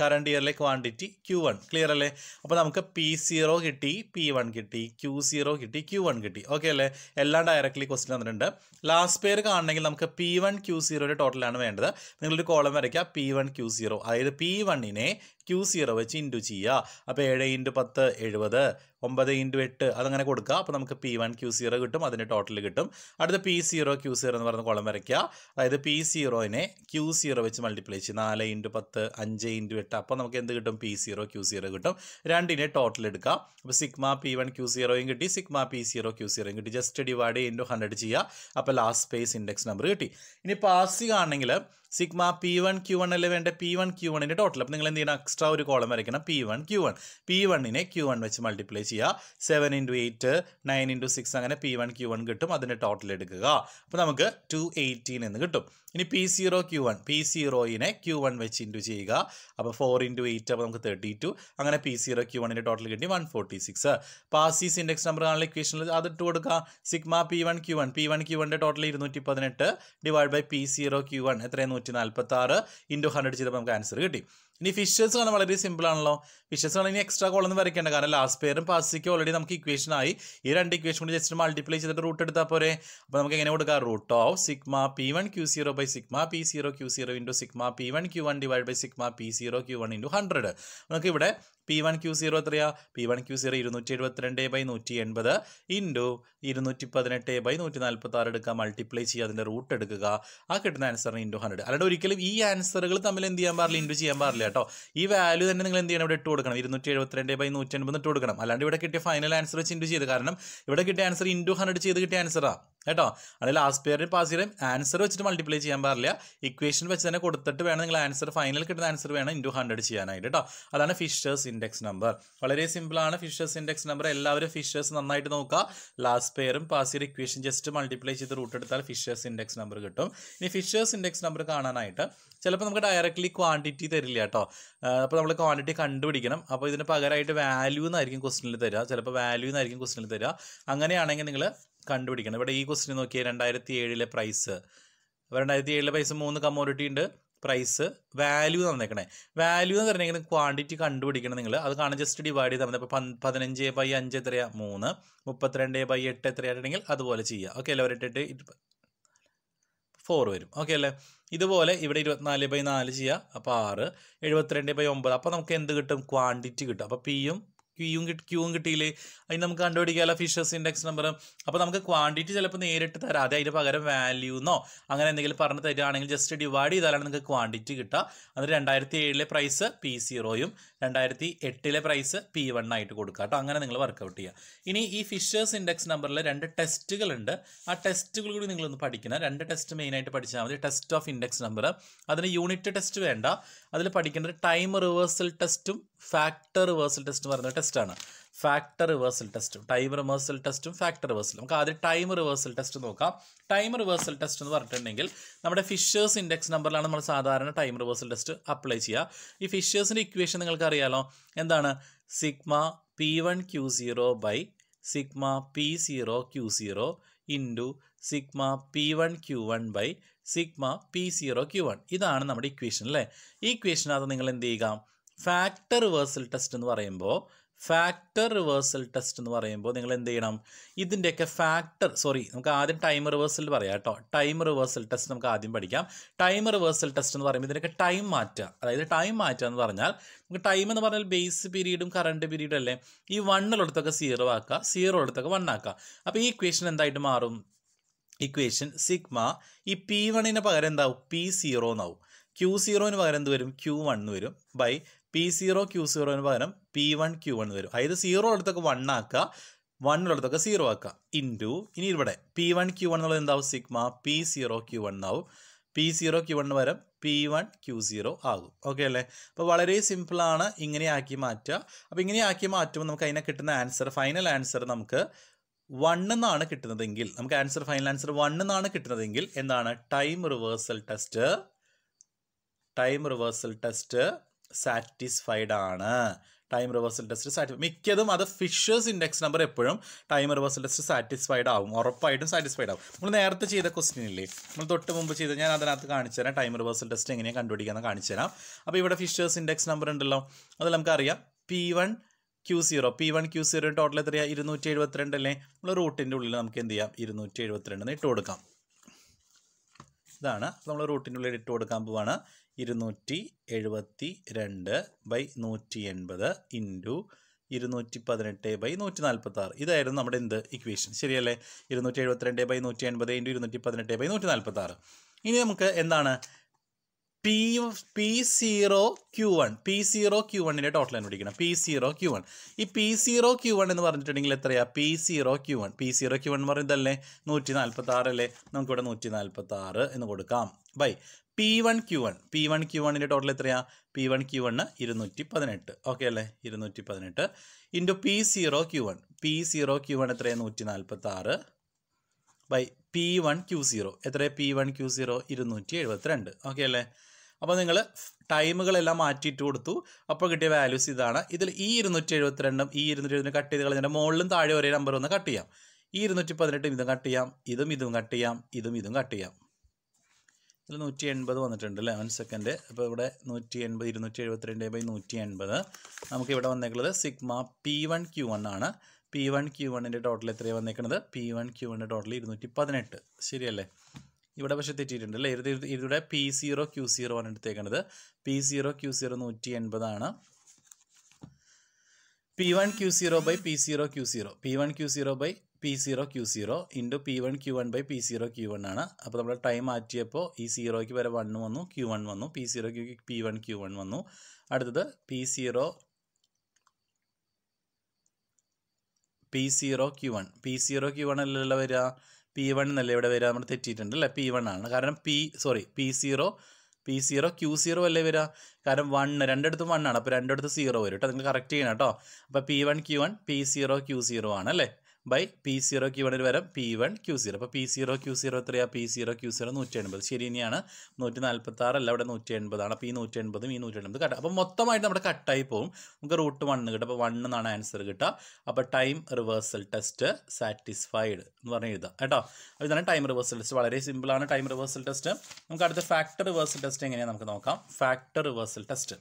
Current ഇയറിലെ quantity Q1. ക്ലിയർ അല്ലേ? അപ്പോൾ നമുക്ക് P0 കിട്ടി, P1 കിട്ടി, Q0 കിട്ടി, Q1 കിട്ടി. ഓക്കെ അല്ലേ? എല്ലാം ഡയറക്റ്റ്ലി ക്വസ്റ്റ്യൻ തന്നിട്ടുണ്ട്. ലാസ്റ്റ് പെയർ കാണണമെങ്കിൽ നമുക്ക് P1 Q0യുടെ ടോട്ടലാണ് വേണ്ടത്. നിങ്ങളൊരു കോളം വരയ്ക്കുക, P1 Q0. അതായത് P1നെ Q0 വെച്ച് ഇൻറ്റു ചെയ്യുക. അപ്പോൾ 7 × 10 70, 9 × 8 അതങ്ങനെ കൊടുക്കുക. അപ്പോൾ നമുക്ക് P1 Q0 കിട്ടും, അതിൻ്റെ ടോട്ടൽ കിട്ടും. അടുത്ത P0 Q0 എന്ന് പറയുന്ന കോളം വരയ്ക്കുക. അതായത് P0നെ Q0 വെച്ച് മൾട്ടിപ്ലൈ ചെയ്യും. 4 × 10 5 × 8. അപ്പോൾ നമുക്ക് എന്ത് കിട്ടും? P0 Q0 കിട്ടും. രണ്ടിനെ ടോട്ടൽ എടുക്കുക. അപ്പോൾ സിഗ്മ P1 Q0യും കിട്ടി, സിഗ്മ P0 Q0യും കിട്ടി. ജസ്റ്റ് ഡിവൈഡ് × 100 ചെയ്യുക. അപ്പോൾ ലാസ്റ്റ് സ്പേസ് ഇൻഡെക്സ് നമ്പർ കിട്ടി. ഇനി പാസ് ആണെങ്കിൽ സിഗ്മ P1 Q1 അല്ലേ വേണ്ട? P1 Q1ൻ്റെ ടോട്ടൽ. അപ്പോൾ നിങ്ങൾ എന്ത് ചെയ്യണം? എക്സ്ട്രാ ഒരു കോളം വരയ്ക്കണം. P1 Q1. P1നെ Q1 വെച്ച് മൾട്ടിപ്ലൈ ചെയ്യുക. 7 × 8 9 × 6 അങ്ങനെ P1 Q1 കിട്ടും. അതിൻ്റെ ടോട്ടൽ എടുക്കുക. അപ്പോൾ നമുക്ക് 218 എന്ന് കിട്ടും. ഇനി P0 Q1. P0നെ Q1 വെച്ച് ഇൻറ്റു ചെയ്യുക. അപ്പോൾ 4 × 8 അപ്പോൾ നമുക്ക് 32. അങ്ങനെ P0 Q1ൻ്റെ ടോട്ടൽ കിട്ടി 146. പാസീസ് ഇൻഡെക്സ് നമ്പർ ആണല്ലോ ഇക്വേഷനിൽ, അത് ഇട്ട് കൊടുക്കുക. Sigma P1 Q1. P1 Q1ൻ്റെ total 218 divide by P0 Q1 എത്രയാണ്? 146 × 100 ചെയ്തപ്പോൾ നമുക്ക് ആൻസർ കിട്ടി. ഇനി ഫിഷേഴ്സ് കാണാൻ വളരെ സിമ്പിൾ ആണല്ലോ. ഫിഷേഴ്സ് കാണാൻ ഇനി എക്സ്ട്രാ കോളൊന്നും വരയ്ക്കേണ്ട, കാരണം ലാസ്റ്റ് പെയറും പാസിക്കും ഓൾറെഡി നമുക്ക് ഇക്വേഷൻ ആയി. ഈ രണ്ട് ഇക്വേഷൻ കൂടി ജസ്റ്റ് മൾട്ടിപ്ലൈ ചെയ്തിട്ട് റൂട്ട് എടുത്താൽ പോരെ. അപ്പോൾ നമുക്ക് എങ്ങനെ കൊടുക്കാം? Root of sigma P1 Q0 by sigma P0 Q0 into sigma P1 Q1 divide by sigma P0 Q1 into 100. നമുക്ക് ഇവിടെ P1 Q0 എത്രയാ? P1 Q0 272/180 ഇൻറ്റു 218/146 എടുക്കുക, മൾട്ടിപ്ലൈ ചെയ്യുക, അതിൻ്റെ റൂട്ട് എടുക്കുക. ആ കിട്ടുന്ന ആൻസറിന് ഇൻറ്റു 100. അല്ലാണ്ട് ഒരിക്കലും ഈ ആൻസറുകൾ തമ്മിൽ എന്ത് ചെയ്യാൻ പാടില്ല? ഇൻറ്റു ചെയ്യാൻ പാടില്ല കേട്ടോ. ഈ വാല്യൂ തന്നെ നിങ്ങൾ എന്ത് ചെയ്യണം? ഇവിടെ ഇട്ട് കൊടുക്കണം. 272/180 ഇട്ട് കൊടുക്കണം. അല്ലാണ്ട് ഇവിടെ കിട്ടിയ ഫൈനൽ ആൻസർ വെച്ച് ഇൻറ്റു ചെയ്ത്, കാരണം ഇവിടെ കിട്ടിയ ആൻസർ ഇൻറ്റു 100 ചെയ്ത് കിട്ടിയ ആൻസറാണ് കേട്ടോ. അതിൽ ലാസ്റ്റ് പെയറിന് പാസ് ചെയ്യും ആൻസർ വെച്ചിട്ട് മൾട്ടിപ്ലൈ ചെയ്യാൻ പാടില്ല. ഇക്വേഷൻ വെച്ച് തന്നെ കൊടുത്തിട്ട് വേണം നിങ്ങൾ ആൻസർ, ഫൈനൽ കിട്ടുന്ന ആൻസർ വേണം ഇൻറ്റു 100 ചെയ്യാനായിട്ട് കേട്ടോ. അതാണ് ഫിഷേഴ്സ് ഇൻഡെക്സ് നമ്പർ. വളരെ സിമ്പിളാണ് ഫിഷേഴ്സ് ഇൻഡെക്സ് നമ്പർ. എല്ലാവരും ഫിഷേഴ്സ് നന്നായിട്ട് നോക്കുക. ലാസ്റ്റ് പെയറും പാസ് ചെയ്ത ഇക്വേഷൻ ജസ്റ്റ് മൾട്ടിപ്ലൈ ചെയ്ത് റൂട്ട് എടുത്താൽ ഫിഷേഴ്സ് ഇൻഡെക്സ് നമ്പർ കിട്ടും. ഇനി ഫിഷേഴ്സ് ഇൻഡെക്സ് നമ്പർ കാണാനായിട്ട് ചിലപ്പോൾ നമുക്ക് ഡയറക്റ്റ്ലി ക്വാണ്ടിറ്റി തരില്ല കേട്ടോ. അപ്പോൾ നമ്മൾ ക്വാണ്ടിറ്റി കണ്ടുപിടിക്കണം. അപ്പോൾ ഇതിന് പകരമായിട്ട് വാല്യൂ എന്നായിരിക്കും ക്വസ്റ്റനിൽ തരിക. ചിലപ്പോൾ വാല്യൂ എന്നായിരിക്കും ക്വസ്റ്റനിൽ തരിക. അങ്ങനെയാണെങ്കിൽ നിങ്ങൾ കണ്ടുപിടിക്കണം. ഇവിടെ ഈ ക്വസ്റ്റ്യൻ നോക്കിയാൽ 2007 പ്രൈസ്, 2007 പ്രൈസ് 3 കമ്മോഡിറ്റി ഉണ്ട്. പ്രൈസ് വാല്യൂ തന്നേക്കണേ. വാല്യൂ എന്ന് പറഞ്ഞെങ്കിൽ ക്വാണ്ടിറ്റി കണ്ടുപിടിക്കണം നിങ്ങൾ. അത് കാണാൻ ജസ്റ്റ് ഡിവൈഡ് ചെയ്താൽ മതി. അപ്പോൾ 15/5 എത്രയാണ്? 3. 32/8 എത്രയായിട്ടുണ്ടെങ്കിൽ അതുപോലെ ചെയ്യുക. ഓക്കെ അല്ലേ? 1 4 വരും. ഓക്കെ അല്ലേ? ഇതുപോലെ ഇവിടെ 24/4 ചെയ്യുക. അപ്പോൾ 6. 72/9. അപ്പോൾ നമുക്ക് എന്ത് കിട്ടും? ക്വാണ്ടിറ്റി കിട്ടും. അപ്പോൾ പിയും ക്യൂവും കിട്ടിയില്ലേ? അതിന് നമുക്ക് കണ്ടുപിടിക്കാമല്ലോ ഫിഷേഴ്സ് ഇൻഡെക്സ് നമ്പർ. അപ്പോൾ നമുക്ക് ക്വാണ്ടിറ്റി ചിലപ്പോൾ നേരിട്ട് തരാതെ അതിന് പകരം വാല്യൂന്നോ അങ്ങനെ എന്തെങ്കിലും പറഞ്ഞ് തരികയാണെങ്കിൽ ജസ്റ്റ് ഡിവൈഡ് ചെയ്താലാണ് നിങ്ങൾക്ക് ക്വാണ്ടിറ്റി കിട്ടുക. അത് 2007 പ്രൈസ് P0യും 2008 പ്രൈസ് P1 ആയിട്ട് കൊടുക്കുക കേട്ടോ. അങ്ങനെ നിങ്ങൾ വർക്കൗട്ട് ചെയ്യുക. ഇനി ഈ ഫിഷേഴ്സ് ഇൻഡെക്സ് നമ്പറിൽ 2 ടെസ്റ്റുകളുണ്ട്. ആ ടെസ്റ്റുകൾ കൂടി നിങ്ങളൊന്ന് പഠിക്കണം. 2 ടെസ്റ്റ് മെയിനായിട്ട് പഠിച്ചാൽ മതി. ടെസ്റ്റ് ഓഫ് ഇൻഡെക്സ് നമ്പർ, അതിന് യൂണിറ്റ് ടെസ്റ്റ് വേണ്ട. അതിൽ പഠിക്കേണ്ടത് ടൈം റിവേഴ്സൽ ടെസ്റ്റും ഫാക്ടർ റിവേഴ്സൽ ടെസ്റ്റും പറയുന്ന ടെസ്റ്റാണ്. ഫാക്ടർ റിവേഴ്സൽ ടെസ്റ്റും ടൈം റിവേഴ്സൽ ടെസ്റ്റും ഫാക്ടർ റിവേഴ്സൽ. നമുക്ക് ആദ്യം ടൈം റിവേഴ്സൽ ടെസ്റ്റ് നോക്കാം. ടൈം റിവേഴ്സൽ ടെസ്റ്റ് എന്ന് പറഞ്ഞിട്ടുണ്ടെങ്കിൽ നമ്മുടെ ഫിഷേഴ്സ് ഇൻഡെക്സ് നമ്പറിലാണ് നമ്മൾ സാധാരണ ടൈം റിവേഴ്സൽ ടെസ്റ്റ് അപ്ലൈ ചെയ്യുക. ഈ ഫിഷേഴ്സിൻ്റെ ഇക്വേഷൻ നിങ്ങൾക്ക് അറിയാലോ. എന്താണ്? Sigma P1 Q0 by sigma P0 Q0 into sigma P1 Q1 by sigma P0 Q1. ഇതാണ് നമ്മുടെ ഇക്വേഷൻ അല്ലേ? ഈ ഇക്വേഷനകത്ത് നിങ്ങൾ എന്ത് ചെയ്യുക? ഫാക്ടർ റിവേഴ്സൽ ടെസ്റ്റ് എന്ന് പറയുമ്പോൾ നിങ്ങൾ എന്ത് ചെയ്യണം? ഇതിൻ്റെയൊക്കെ നമുക്ക് ആദ്യം ടൈം റിവേഴ്സൽ പറയാം കേട്ടോ. ടൈം റിവേഴ്സൽ ടെസ്റ്റ് നമുക്ക് ആദ്യം പഠിക്കാം. ടൈം റിവേഴ്സൽ ടെസ്റ്റ് എന്ന് പറയുമ്പോൾ ഇതിൻ്റെയൊക്കെ ടൈം മാറ്റുക. അതായത് ടൈം മാറ്റുക എന്ന് പറഞ്ഞാൽ നമുക്ക് ടൈം എന്ന് പറഞ്ഞാൽ ബേസ് പീരീഡും കറണ്ട് പീരീഡും അല്ലേ? ഈ 1 0 ആക്കുക, 0 1 ആക്കുക. അപ്പോൾ ഈ ഇക്വേഷൻ എന്തായിട്ട് മാറും? ഇക്വേഷൻ സിഗ്മ ഈ P1ന് പകരം എന്താവും? P0 എന്നാവും. Q0ന് പകരം എന്ത് വരും? Q1 വരും. ബൈ P0 Q0ന് പകരം P1 Q1 വരും. അതായത് 0 1 ആക്കുക, 1 0 ആക്കുക. ഇൻറ്റു ഇനി ഇവിടെ P1 Q1 എന്നുള്ളത് എന്താവും? സിഗ്മ P0 Q1 എന്നാവും. P0 Q1 പകരം P1 Q0 ആകും. ഓക്കെ അല്ലേ? അപ്പോൾ വളരെ സിമ്പിളാണ്. ഇങ്ങനെയാക്കി മാറ്റുക. അപ്പോൾ ഇങ്ങനെയാക്കി മാറ്റുമ്പോൾ നമുക്ക് അതിനെ കിട്ടുന്ന ആൻസർ, ഫൈനൽ ആൻസർ നമുക്ക് 1 എന്നാണ് കിട്ടുന്നതെങ്കിൽ, നമുക്ക് ആൻസർ ഫൈനൽ ആൻസർ 1 എന്നാണ് കിട്ടുന്നതെങ്കിൽ എന്താണ്? ടൈം റിവേഴ്സൽ ടെസ്റ്റ് സാറ്റിസ്ഫൈഡ് ആണ്. Time reversal test satisfy. മിക്കതും അത് ഫിഷേഴ്സ് ഇൻഡെക്സ് നമ്പർ എപ്പോഴും ടൈം റിവേഴ്സൽ ടെസ്റ്റ് സാറ്റിസ്ഫൈഡ് ആവും, ഉറപ്പായിട്ടും സാറ്റിസ്ഫൈഡ് ആവും. നമ്മൾ നേരത്തെ ചെയ്ത ക്വസ്റ്റ്യൻ ഇല്ലേ, നമ്മൾ തൊട്ട് മുമ്പ് ചെയ്ത് ഞാൻ അതിനകത്ത് കാണിച്ചു തരാം. ടൈം റിവേഴ്സൽ ടെസ്റ്റ് എങ്ങനെയാണ് കണ്ടുപിടിക്കാമെന്ന് കാണിച്ചു തരാം. അപ്പോൾ ഇവിടെ ഫിഷേഴ്സ് ഇൻഡെക്സ് നമ്പർ ഉണ്ടല്ലോ, അത് നമുക്കറിയാം. P1 Q0 ടോട്ടൽ എത്രയാണ്? 272 അല്ലേ. നമ്മൾ റൂട്ടിൻ്റെ ഉള്ളിൽ നമുക്ക് എന്ത് ചെയ്യാം? 272 ഇട്ട് കൊടുക്കാം. ഇതാണ് നമ്മൾ റൂട്ടിൻ്റെ ഉള്ളിൽ ഇട്ട് കൊടുക്കാൻ പോവാണ്. 272/180 ഇൻറ്റു 218/146. ഇതായിരുന്നു നമ്മുടെ എന്ത് ഇക്വേഷൻ, ശരിയല്ലേ? 272/180 ഇൻറ്റു 218/146. ഇനി നമുക്ക് എന്താണ് P0Q1 ടോട്ടൽ കണ്ടുപിടിക്കണം. P0Q1 ഈ P0Q1 എന്ന് പറഞ്ഞിട്ടുണ്ടെങ്കിൽ എത്രയാ? P0Q1 എന്ന് പറയുന്നതല്ലേ 146 അല്ലേ. നമുക്കിവിടെ 146 എന്ന് കൊടുക്കാം. ബൈ P1Q1 ടോട്ടൽ എത്രയാ? P1Q1 218. ഓക്കെ അല്ലേ, 218 ഇൻറ്റു P0Q1 എത്രയാണ്? 146 ബൈ P1Q0 എത്രയാണ്? P1Q0 272. ഓക്കെ അല്ലേ. അപ്പോൾ നിങ്ങൾ ടൈമുകളെല്ലാം മാറ്റിയിട്ട് കൊടുത്തു, അപ്പോൾ കിട്ടിയ വാല്യൂസ് ഇതാണ്. ഇതിൽ ഈ 272 ഈ 270 കട്ട് ചെയ്ത് കളഞ്ഞാൽ മുകളിലും താഴെ ഒരേ നമ്പർ ഒന്ന് കട്ട് ചെയ്യാം. ഈ 218 ഇതും കട്ട് ചെയ്യാം, ഇതും കട്ട് ചെയ്യാം, ഇതും കട്ട് ചെയ്യാം. ഇതിൽ 180 വന്നിട്ടുണ്ട് അല്ലേ. 1 സെക്കൻഡ്. അപ്പോൾ ഇവിടെ 180 272/180. നമുക്കിവിടെ വന്നേക്കുന്നത് സിഗ്മ P1Q1 ആണ്. P1Q1 ടോട്ടൽ എത്രയാണ് വന്നേക്കുന്നത്? P1Q1 total 218. ശരിയല്ലേ? ഇവിടെ പക്ഷേ തെറ്റിയിട്ടുണ്ട് അല്ലേ. ഇവിടെ P0Q0 ആണ് എടുത്തേക്കുന്നത്. P0Q0 180 ആണ്. P1Q0/P0Q0 ഇൻറ്റു P1Q1/P0Q1 ആണ്. അപ്പോൾ നമ്മൾ ടൈം മാറ്റിയപ്പോൾ ഈ 0ക്ക് വരെ 1 വന്നു, Q1 വന്നു, P0ക്ക് P1Q1 വന്നു. അടുത്തത് P0Q1 അല്ലല്ലോ വരിക, P1 എന്നല്ലേ ഇവിടെ വരിക. നമ്മൾ തെറ്റിയിട്ടുണ്ട് അല്ലേ. P1 ആണ് കാരണം P0Q0 അല്ലേ വരിക. കാരണം 1 രണ്ടിടത്തും 1 ആണ്. അപ്പോൾ രണ്ടിടത്ത് 0 വരും കേട്ടോ. നിങ്ങൾ കറക്റ്റ് ചെയ്യണം കേട്ടോ. അപ്പോൾ P1Q1 P0Q0 ആണ് അല്ലേ. ബൈ P0Q1 വരാം P1Q0. അപ്പോൾ P0Q0 എത്രയാണ്? P0Q0 180. ശരി തന്നെയാണ്. 146 അല്ല, ഇവിടെ 180 ആണ്. അപ്പോൾ ഈ 180 ഈ 180 കട്ട്. അപ്പോൾ മൊത്തമായിട്ട് നമ്മുടെ കട്ടായി പോകും. നമുക്ക് √1 കിട്ടും. അപ്പോൾ 1 എന്നാണ് ആൻസർ കിട്ടുക. അപ്പോൾ ടൈം റിവേഴ്സൽ ടെസ്റ്റ് സാറ്റിസ്ഫൈഡ് എന്ന് പറഞ്ഞ് എഴുതാം കേട്ടോ. അപ്പോൾ ഇതാണ് ടൈം റിവേഴ്സൽ ടെസ്റ്റ്. വളരെ സിമ്പിളാണ് ടൈം റിവേഴ്സൽ ടെസ്റ്റ്. നമുക്ക് അടുത്ത ഫാക്ടർ റിവേഴ്സൽ ടെസ്റ്റ് എങ്ങനെയാണ് നമുക്ക് നോക്കാം. Factor reversal test.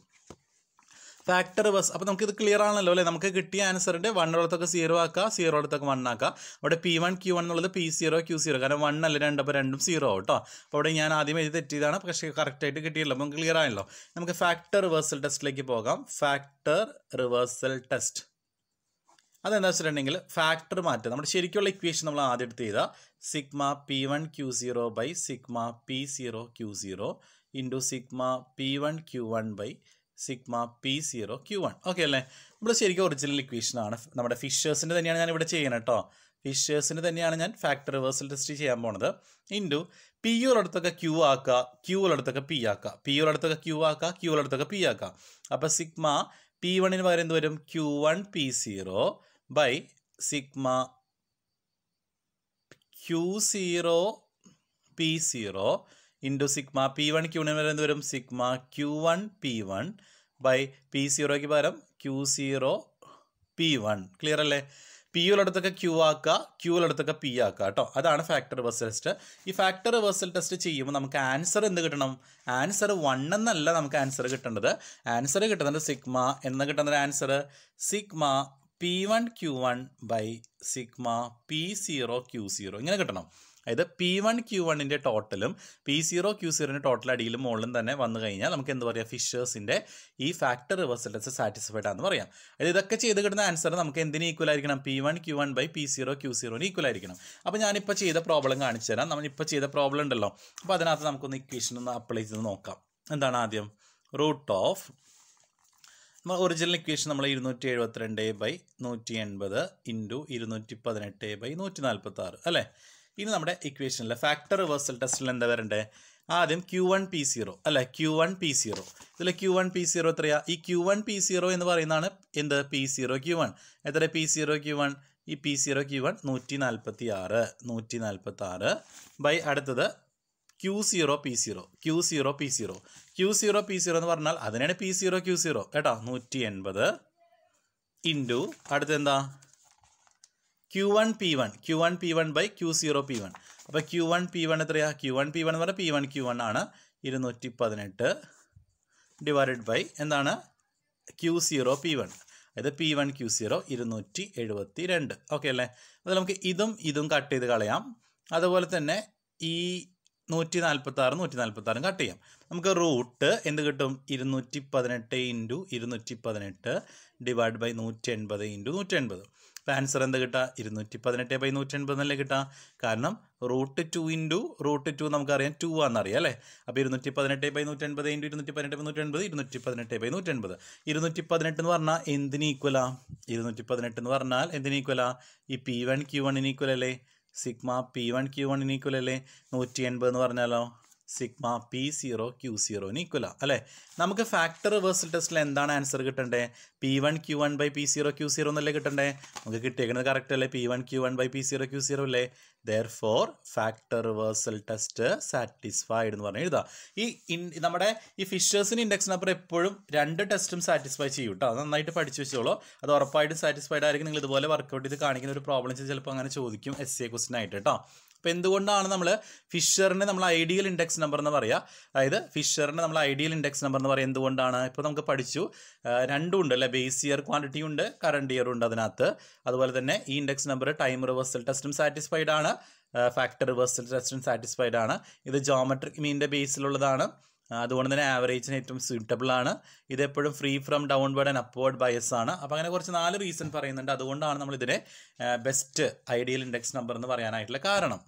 അപ്പോൾ നമുക്കിത് ക്ലിയർ ആണല്ലോ അല്ലേ. നമുക്ക് കിട്ടിയ ആൻസറിൻ്റെ 1 അടുത്തൊക്കെ 0 ആക്കുക, 0 അടുത്തൊക്കെ 1 ആക്കുക. അവിടെ P1Q1 എന്നുള്ളത് P0Q0 കാരണം 1 അല്ല 2, അപ്പോൾ 2ഉം 0 കേട്ടോ. അപ്പോൾ അവിടെ ഞാൻ ആദ്യം എഴുതി തെറ്റിയതാണ്, പക്ഷേ കറക്റ്റായിട്ട് കിട്ടിയല്ലോ. നമുക്ക് ക്ലിയർ ആണല്ലോ. നമുക്ക് ഫാക്ടർ റിവേഴ്സൽ ടെസ്റ്റിലേക്ക് പോകാം. ഫാക്ടർ റിവേഴ്സൽ ടെസ്റ്റ് അതെന്താ വെച്ചിട്ടുണ്ടെങ്കിൽ ഫാക്ടർ മാറ്റുക. നമ്മുടെ ശരിക്കുള്ള ഇക്വേഷൻ നമ്മൾ ആദ്യം എടുത്ത് ചെയ്താൽ സിഗ്മ P1Q0/സിഗ്മ P0Q0 ഇൻറ്റു സിഗ്മ P1Q1/സിഗ്മ P0Q1. ഓക്കെ അല്ലേ. ഇവിടെ ശരിക്കും ഒറിജിനൽ ഇക്വേഷനാണ്. നമ്മുടെ ഫിഷേഴ്സിൻ്റെ തന്നെയാണ് ഞാൻ ഇവിടെ ചെയ്യണം കേട്ടോ. ഫിഷേഴ്സിന് തന്നെയാണ് ഞാൻ ഫാക്ടർ റിവേഴ്സൽ ടെസ്റ്റ് ചെയ്യാൻ പോണത്. ഇൻറ്റു P ഉള്ളടത്തൊക്കെ Q ആക്കുക, Q ഉള്ളടത്തൊക്കെ P ആക്കുക, P ഉള്ളടത്തൊക്കെ Q ആക്കുക, Q ഉള്ളടത്തൊക്കെ P ആക്കുക. അപ്പോൾ സിഗ്മ P1 പകരം എന്ത് വരും? Q1P0/സിഗ്മ Q0P0 ഇൻറ്റു സിഗ്മ P1Q1 വരെ എന്ത് വരും? സിഗ്മ Q1P1/P0ക്ക് പകരം Q0P1. ക്ലിയർ അല്ലേ? P ഉള്ളടത്തൊക്കെ Q ആക്കുക, Q ഉള്ളടത്തൊക്കെ P ആക്കുക കേട്ടോ. അതാണ് ഫാക്ടർ റിവേഴ്സൽ ടെസ്റ്റ്. ഈ ഫാക്ടർ റിവേഴ്സൽ ടെസ്റ്റ് ചെയ്യുമ്പോൾ നമുക്ക് ആൻസർ എന്ത് കിട്ടണം? ആൻസർ 1 എന്നല്ല നമുക്ക് ആൻസർ കിട്ടേണ്ടത്. ആൻസർ കിട്ടുന്നത് സിഗ്മ എന്ന് കിട്ടുന്നത് ആൻസർ സിഗ്മ P1Q1/സിഗ്മ P0Q0 ഇങ്ങനെ കിട്ടണം. അതായത് P1Q1 ടോട്ടലും P0Q0 ടോട്ടൽ അടിയിലും മുകളിലും തന്നെ വന്നു കഴിഞ്ഞാൽ നമുക്ക് എന്ത് പറയാം? ഫിഷേഴ്സിൻ്റെ ഈ ഫാക്ടർ റിവേഴ്സൽ ടെസ്റ്റ് സാറ്റിസ്ഫൈഡ് ആണെന്ന് പറയാം. അതായത് ഇതൊക്കെ ചെയ്ത് കിട്ടുന്ന ആൻസർ നമുക്ക് എന്തിന് ഈക്വൽ ആയിരിക്കണം? P1Q1/P0Q0 ഈക്വൽ ആയിരിക്കണം. അപ്പോൾ ഞാനിപ്പോൾ ചെയ്ത പ്രോബ്ലം കാണിച്ചു തരാം. നമ്മളിപ്പോൾ ചെയ്ത പ്രോബ്ലം ഉണ്ടല്ലോ, അപ്പോൾ അതിനകത്ത് നമുക്കൊന്ന് ഇക്വേഷൻ ഒന്ന് അപ്ലൈ ചെയ്ത് നോക്കാം. എന്താണ് ആദ്യം? ഒറിജിനൽ ഇക്വേഷൻ നമ്മൾ 272/180 ഇൻറ്റു 218/146 അല്ലേ. ഇനി നമ്മുടെ ഇക്വേഷനിലെ ഫാക്ടർ റിവേഴ്സൽ ടെസ്റ്റിൽ എന്താ വരണ്ടേ? ആദ്യം Q1P0 അല്ലേ. Q1P0 ഇതിൽ Q1P0 എത്രയാ? ഈ Q1P0 എന്ന് പറയുന്നതാണ് എന്ത്? P0Q1. എത്ര P0Q1? ഈ P0Q1 146 ബൈ അടുത്തത് Q0P0 എന്ന് പറഞ്ഞാൽ അതിനാണ് P0Q0 കേട്ടോ. 180 ഇൻറ്റു അടുത്ത് എന്താ Q1 P1 by Q0 P1. അപ്പോൾ Q1 P1 എത്രയാണ്? Q1 P1 എന്ന് പറഞ്ഞാൽ P1 Q1 ആണ് 218 ഡിവൈഡഡ് ബൈ എന്താണ് Q0 P1, അതായത് P1 Q0 272. ഓക്കെ അല്ലേ? അത് നമുക്ക് ഇതും കട്ട് ചെയ്ത് കളയാം. അതുപോലെ തന്നെ ഈ 146 കട്ട് ചെയ്യാം. നമുക്ക് റൂട്ട് എന്ത് കിട്ടും? 218 ഇൻറ്റു 218 ഡിവൈഡ് ബൈ 180 ഇൻറ്റു 180. അപ്പോൾ ആൻസർ എന്ത് കിട്ടുക? 218/180 എന്നല്ലേ കിട്ടുക. കാരണം √2 ഇൻറ്റു √2 നമുക്കറിയാം 2 ആണെന്നറിയാം അല്ലേ. അപ്പോൾ 218/180 ഇൻറ്റു 218/180 218/180. 218 എന്ന് പറഞ്ഞാൽ എന്തിന് ഈക്വലാ? 218 എന്ന് പറഞ്ഞാൽ എന്തിന് ഈക്വലാ? ഈ P1 Q1 ഈക്വൽ അല്ലേ? സിഗ്മ P1 Q1 ഈക്വൽ അല്ലേ? 180 എന്ന് പറഞ്ഞാലോ സിഗ്മ P0 Q0 ഈക്വലാ അല്ലേ. നമുക്ക് ഫാക്ടർ റിവേഴ്സൽ ടെസ്റ്റിൽ എന്താണ് ആൻസർ കിട്ടണ്ടേ? P1 Q1 by P0 Q0 എന്നല്ലേ കിട്ടണ്ടേ? നമുക്ക് കിട്ടിയേക്കുന്നത് കറക്റ്റ് അല്ലേ? P1 Q1 by P0 Q0 അല്ലേ. Therefore factor reversal test satisfied എന്ന് പറഞ്ഞ് എഴുതാം. നമ്മുടെ ഈ ഫിഷേഴ്സിന് ഇൻഡെക്സ് നമ്പർ എപ്പോഴും 2 ടെസ്റ്റും സാറ്റിസ്ഫൈ ചെയ്യും കേട്ടോ. അത് നന്നായിട്ട് പഠിച്ചു വെച്ചോളൂ. അത് ഉറപ്പായിട്ടും സാറ്റിസ്ഫൈഡ് ആയിരിക്കും. നിങ്ങൾ ഇതുപോലെ വർക്കൗട്ട് ചെയ്ത് കാണിക്കുന്ന ഒരു പ്രോബ്ലംസ് ചിലപ്പോൾ അങ്ങനെ ചോദിക്കും SCA ക്വസ്റ്റൻ ആയിട്ട് കേട്ടോ. അപ്പോൾ എന്തുകൊണ്ടാണ് നമ്മൾ ഫിഷറിനെ നമ്മൾ ഐഡിയൽ ഇൻഡെക്സ് നമ്പർ എന്ന് പറയുക? അതായത് ഫിഷറിനെ നമ്മൾ ഐഡിയൽ ഇൻഡെക്സ് നമ്പർ എന്ന് പറയുക എന്തുകൊണ്ടാണ്? ഇപ്പോൾ നമുക്ക് പഠിച്ചു രണ്ടും ഉണ്ട് അല്ലേ. ബേസ് ഇയർ ക്വാണ്ടിറ്റി ഉണ്ട്, കറണ്ട് ഇയർ ഉണ്ട് അതിനകത്ത്. അതുപോലെ തന്നെ ഈ ഇൻഡെക്സ് നമ്പർ ടൈം റിവേഴ്സൽ ടെസ്റ്റും സാറ്റിസ്ഫൈഡ് ആണ്, ഫാക്ടർ റിവേഴ്സൽ ടെസ്റ്റും സാറ്റിസ്ഫൈഡ് ആണ്. ഇത് ജോമെട്രിക് മീനിൻ്റെ ബേസിലുള്ളതാണ്. അതുകൊണ്ട് തന്നെ ആവറേജിന് ഏറ്റവും സ്യൂട്ടബിൾ ആണ്. ഇതെപ്പോഴും free from downward and upward bias ആണ്. അപ്പോൾ അങ്ങനെ കുറച്ച് 4 റീസൺ പറയുന്നുണ്ട്. അതുകൊണ്ടാണ് നമ്മളിതിനെ ബെസ്റ്റ് ഐഡിയൽ ഇൻഡെക്സ് നമ്പർ എന്ന് പറയാനായിട്ടുള്ള കാരണം.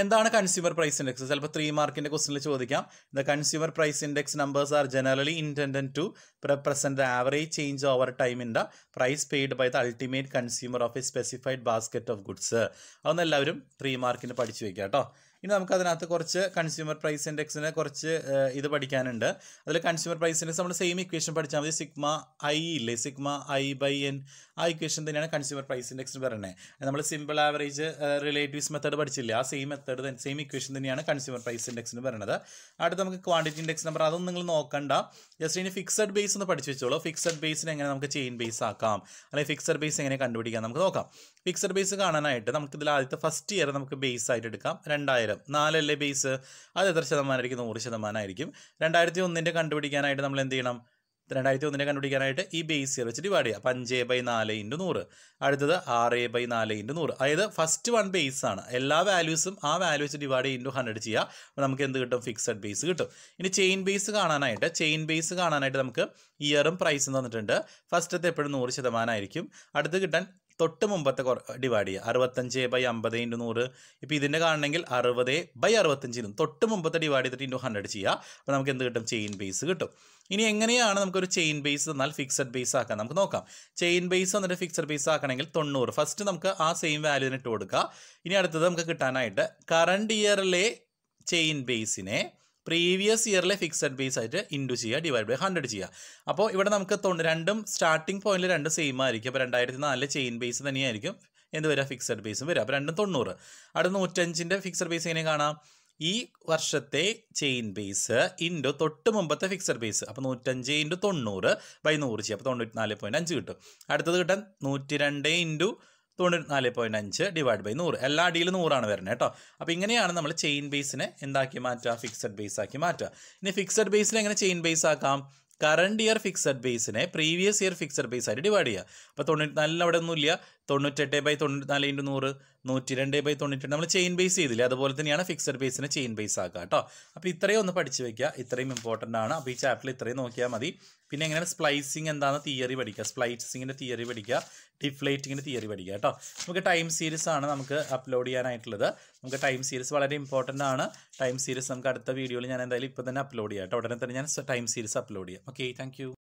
എന്താണ് കൺസ്യൂമർ പ്രൈസ് ഇൻഡെക്സ്? ചിലപ്പോൾ 3 മാർക്കിൻ്റെ ക്വസ്റ്റനിൽ ചോദിക്കാം. The consumer price index numbers are generally intended to represent the average change over time in the price paid by the ultimate consumer of a specified basket of goods. അതൊന്നും എല്ലാവരും 3 മാർക്കിന് പഠിച്ചു വയ്ക്കുക കേട്ടോ. ഇനി നമുക്ക് അതിനകത്ത് കുറച്ച് കൺസ്യൂമർ പ്രൈസ് ഇൻഡെക്സിന് കുറച്ച് ഇത് പഠിക്കാനുണ്ട്. അതിൽ കൺസ്യൂമർ പ്രൈസ് ഇൻഡെക്സ് നമ്മൾ സെയിം ഇക്വേഷൻ പഠിച്ചാൽ മതി. സിഗ്മ ഐ ഇല്ലേ, സിഗ്മ I/N, ആ ഇക്വേഷൻ തന്നെയാണ് കൺസ്യൂമർ പ്രൈസ് ഇൻഡെക്സിന് പറയുന്നത്. നമ്മൾ സിമ്പിൾ ആവറേജ് റിലേറ്റീവ്സ് മെത്തേഡ് പഠിച്ചില്ല, ആ സെയിം മെത്തേഡ് സെയിം ഇക്വേഷൻ തന്നെയാണ് കൺസ്യൂമർ പ്രൈസ് ഇൻഡെക്സിന് പറയുന്നത്. അടുത്ത് നമുക്ക് ക്വാണ്ടിറ്റി ഇൻഡെക്സ് നമ്പർ, അതൊന്നും നിങ്ങൾ നോക്കണ്ട. ജസ്റ്റ് ഇനി ഫിക്സഡ് ബേസ് ഒന്ന് പഠിച്ചു വെച്ചോളൂ. ഫിക്സഡ് ബേസിന് എങ്ങനെ നമുക്ക് ചെയിൻ ബേസ് ആക്കാം, അല്ലെങ്കിൽ ഫിക്സഡ് ബേസ് എങ്ങനെ കണ്ടുപിടിക്കാം നമുക്ക് നോക്കാം. ഫിക്സഡ് ബേസ് കാണാനായിട്ട് നമുക്ക് ഇതിൽ ആദ്യത്തെ ഫസ്റ്റ് ഇയർ നമുക്ക് ബേസ് ആയിട്ട് എടുക്കാം. 2000 4 അല്ലേ ബേസ്, അത് എത്ര ശതമാനമായിരിക്കും? 100% ആയിരിക്കും. 2001 കണ്ടുപിടിക്കാനായിട്ട് നമ്മൾ എന്ത് ചെയ്യണം? 2001 കണ്ടുപിടിക്കാനായിട്ട് ഈ ബേസ് ഇയർ വെച്ച് ഡിവൈഡ് ചെയ്യാം. 5/4 × 100. അടുത്തത് 6/4 × 100. അതായത് ഫസ്റ്റ് 1 ബേസ് ആണ്. എല്ലാ വാല്യൂസും ആ വാല്യൂ വെച്ച് ഡിവൈഡ് ചെയ്യുമ്പോൾ 100 ചെയ്യുക. അപ്പോൾ നമുക്ക് എന്ത് കിട്ടും? ഫിക്സഡ് ബേസ് കിട്ടും. ഇനി ചെയിൻ ബേസ് കാണാനായിട്ട് നമുക്ക് ഇയറും പ്രൈസും തന്നിട്ടുണ്ട്. ഫസ്റ്റത്തെ എപ്പോഴും 100% ആയിരിക്കും. അടുത്ത് കിട്ടാൻ തൊട്ട് മുമ്പത്തെ ഡിവൈഡ് ചെയ്യുക. 65/50 × 100. ഇപ്പോൾ ഇതിൻ്റെ കാണണമെങ്കിൽ 60/65 തൊട്ട് മുമ്പത്തെ ഡിവൈഡ് ചെയ്തിട്ട് × 100 ചെയ്യുക. അപ്പോൾ നമുക്ക് എന്ത് കിട്ടും? ചെയിൻ ബേസ് കിട്ടും. ഇനി എങ്ങനെയാണ് നമുക്കൊരു ചെയിൻ ബേസ് തന്നാൽ ഫിക്സഡ് ബേസ് ആക്കാൻ നമുക്ക് നോക്കാം. ചെയിൻ ബേസ് വന്നിട്ട് ഫിക്സഡ് ബേസ് ആക്കണമെങ്കിൽ 90. ഫസ്റ്റ് നമുക്ക് ആ സെയിം വാല്യൂവിന് ഇട്ട് കൊടുക്കുക. ഇനി അടുത്തത് നമുക്ക് കിട്ടാനായിട്ട് കറണ്ട് ഇയറിലെ ചെയിൻ ബേസിനെ പ്രീവിയസ് ഇയറിലെ ഫിക്സഡ് ബേസ് ആയിട്ട് ഇൻറ്റു ചെയ്യുക, ഡിവൈഡ് ബൈ 100 ചെയ്യുക. അപ്പോൾ ഇവിടെ നമുക്ക് രണ്ടും സ്റ്റാർട്ടിംഗ് പോയിന്റിൽ രണ്ടും സെയിം ആയിരിക്കും. അപ്പോൾ 2004 ചെയിൻ ബേസ് തന്നെയായിരിക്കും എന്ത് വരിക? ഫിക്സഡ് ബേസും വരിക. അപ്പോൾ രണ്ടും 90. അടുത്ത 105 ഫിക്സഡ് ബേസ് എങ്ങനെ കാണാം? ഈ വർഷത്തെ ചെയിൻ ബേസ് ഇൻറ്റു തൊട്ട് മുമ്പത്തെ ഫിക്സഡ് ബേസ്. അപ്പോൾ 105 × 90/100 ചെയ്യുക. അപ്പോൾ 94.5 കിട്ടും. അടുത്തത് കിട്ടാൻ 102 × 94.5 ഡിവൈഡ് ബൈ 100. എല്ലാ അടിയിൽ 100 വരുന്നത് കേട്ടോ. അപ്പോൾ ഇങ്ങനെയാണ് നമ്മൾ ചെയിൻ ബേസിനെ എന്താക്കി മാറ്റുക? ഫിക്സഡ് ബേസ് ആക്കി മാറ്റുക. ഇനി ഫിക്സഡ് ബേസിൽ എങ്ങനെ ചെയിൻ ബേസ് ആക്കാം? കറണ്ട് ഇയർ ഫിക്സഡ് ബേസിനെ പ്രീവിയസ് ഇയർ ഫിക്സഡ് ബേസ് ആയിട്ട് ഡിവൈഡ് ചെയ്യുക. അപ്പോൾ 94 അവിടെ ഒന്നുമില്ല. 98/94 × 100, 102/98 നമ്മൾ ചെയിൻ ബേസ് ചെയ്തില്ലേ, അതുപോലെ തന്നെയാണ് ഫിക്സഡ് ബേസിനെ ചെയിൻ ബേസ് ആക്കുക കേട്ടോ. അപ്പോൾ ഇത്രയും ഒന്ന് പഠിച്ചു വെക്കുക, ഇത്രയും ഇമ്പോർട്ടൻ്റ് ആണ്. അപ്പോൾ ഈ ചാപ്റ്ററിൽ ഇത്രയും നോക്കിയാൽ മതി. പിന്നെ എങ്ങനെ സ്പ്ലൈസിങ് എന്താണെന്ന് തിയറി പഠിക്കുക, സ്പ്ലൈസിങ്ങിൻ്റെ തിയറി പഠിക്കുക, ഡിഫ്ലേറ്റിങ്ങിൻ്റെ തിയറി പഠിക്കുക കേട്ടോ. നമുക്ക് ടൈം സീരീസ് ആണ് നമുക്ക് അപ്ലോഡ് ചെയ്യാനായിട്ടുള്ളത്. നമുക്ക് ടൈം സീരീസ് വളരെ ഇമ്പോർട്ടൻ്റ് ആണ്. ടൈം സീരീസ് നമുക്ക് അടുത്ത വീഡിയോയിൽ ഞാൻ എന്തായാലും ഇപ്പോൾ തന്നെ അപ്ലോഡ് ചെയ്യാം കേട്ടോ. ഉടനെ തന്നെ ഞാൻ ടൈം സീരീസ് അപ്ലോഡ് ചെയ്യാം. Okay, thank you.